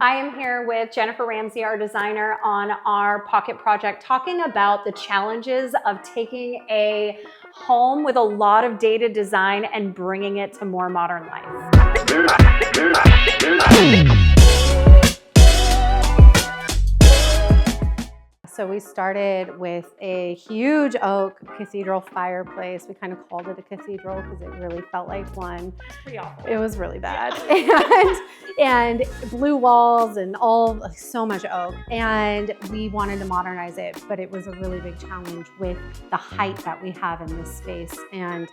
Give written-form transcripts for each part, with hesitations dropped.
I am here with Jennifer Ramsey, our designer, on our pocket project, talking about the challenges of taking a home with a lot of dated design and bringing it to more modern life. So we started with a huge oak cathedral fireplace. We kind of called it a cathedral because it really felt like one. It's pretty awful. It was really bad. And blue walls and so much oak. And we wanted to modernize it, but it was a really big challenge with the height that we have in this space and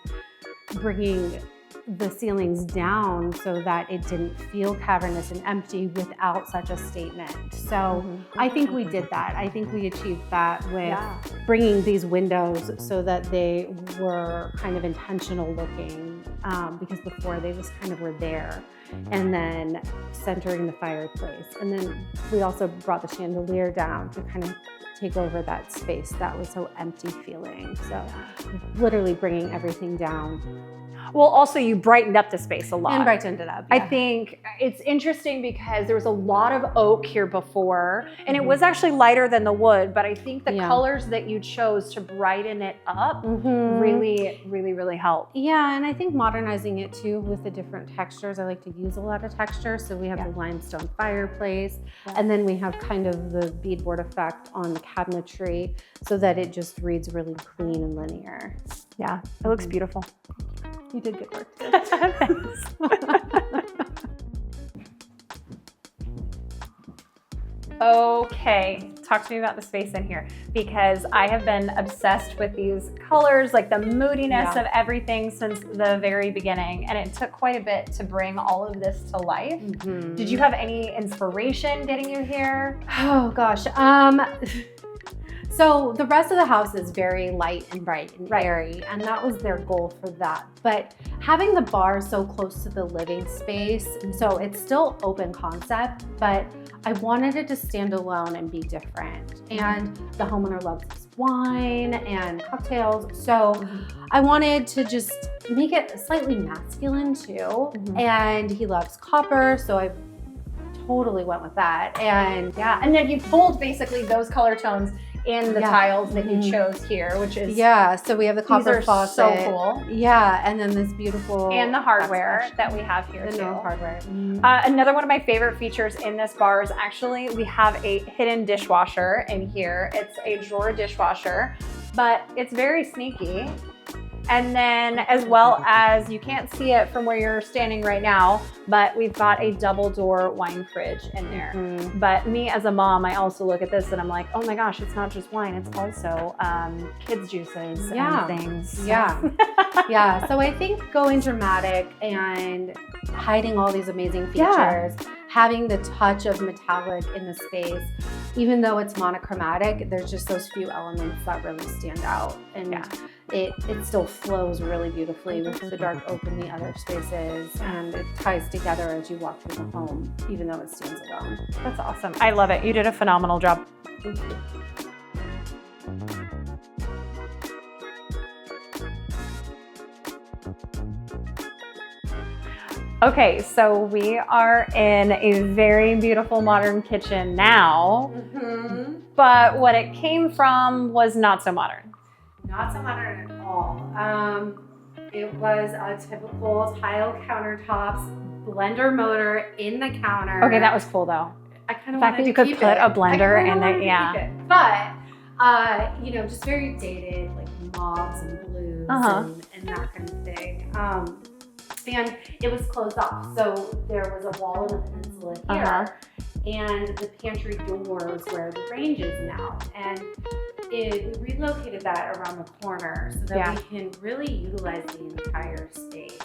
bringing the ceilings down so that it didn't feel cavernous and empty without such a statement. So I think we did that. I think we achieved that with bringing these windows so that they were kind of intentional looking, because before they just kind of were there. And then centering the fireplace. And then we also brought the chandelier down to kind of take over that space that was so empty feeling. So literally bringing everything down. Well, also you brightened up the space a lot. And brightened it up. I think it's interesting because there was a lot of oak here before, and it was actually lighter than the wood, but I think the colors that you chose to brighten it up really helped. Yeah, and I think modernizing it too with the different textures. I like to use a lot of texture. So we have the limestone fireplace, and then we have kind of the beadboard effect on the cabinetry so that it just reads really clean and linear. Yeah, it looks beautiful. You did good work. Thanks. Okay, talk to me about the space in here, because I have been obsessed with these colors, like the moodiness of everything since the very beginning, and it took quite a bit to bring all of this to life. Did you have any inspiration getting you here? Oh gosh. So the rest of the house is very light and bright and airy, and that was their goal for that. But having the bar so close to the living space, so it's still open concept, but I wanted it to stand alone and be different. And the homeowner loves wine and cocktails, so I wanted to just make it slightly masculine too. And he loves copper, so I totally went with that. And and then you pulled basically those color tones in the tiles that you chose here, which is so we have the copper faucet. So cool. And then this beautiful and the hardware that we have here too. Hardware. Another one of my favorite features in this bar is actually we have a hidden dishwasher in here. It's a drawer dishwasher, but it's very sneaky. And then as well as, you can't see it from where you're standing right now, but we've got a double door wine fridge in there. But me as a mom, I also look at this and I'm like, oh my gosh, it's not just wine, it's also kids juices and things. So I think going dramatic and hiding all these amazing features, having the touch of metallic in the space, even though it's monochromatic, there's just those few elements that really stand out. And it still flows really beautifully with the dark oak in the other spaces, and it ties together as you walk through the home, even though it stands alone. That's awesome. I love it. You did a phenomenal job. Thank you. Okay, so we are in a very beautiful modern kitchen now, but what it came from was not so modern. Not so modern at all. It was a typical tile countertops, blender motor in the counter. Okay, that was cool though. I kind of the fact that you could put a blender in there, But you know, just very dated, like mauves and blues and that kind of thing. And it was closed off, so there was a wall and a peninsula here, and the pantry door was where the range is now. And we relocated that around the corner so that we can really utilize the entire space.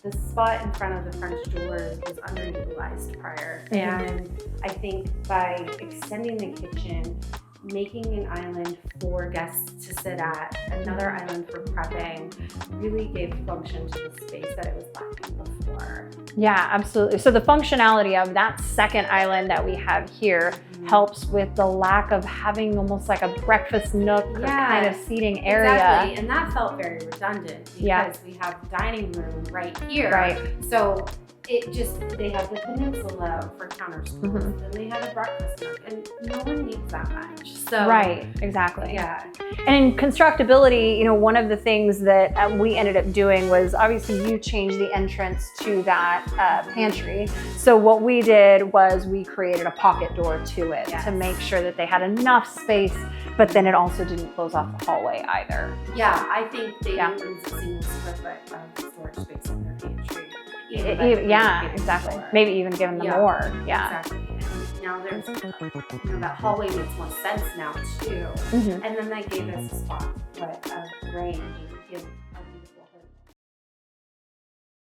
The spot in front of the French doors was underutilized prior, and I think by extending the kitchen, making an island for guests to sit at, another island for prepping, really gave function to the space that it was lacking before. Yeah, absolutely. So the functionality of that second island that we have here helps with the lack of having almost like a breakfast nook kind of seating area. Exactly, and that felt very redundant because we have the dining room right here. So They have the peninsula for counter stools, then they have a breakfast nook, and no one needs that much. So Right, exactly. yeah. And in constructability, you know, one of the things that we ended up doing was obviously you changed the entrance to that pantry. So what we did was we created a pocket door to it to make sure that they had enough space, but then it also didn't close off the hallway either. Yeah, I think they didn't lose a single square foot of storage space in their pantry. Yeah, exactly. Maybe even giving them more. Yeah. Exactly. And now there's, that hallway makes more sense now too. And then they gave us a spot, a range, and give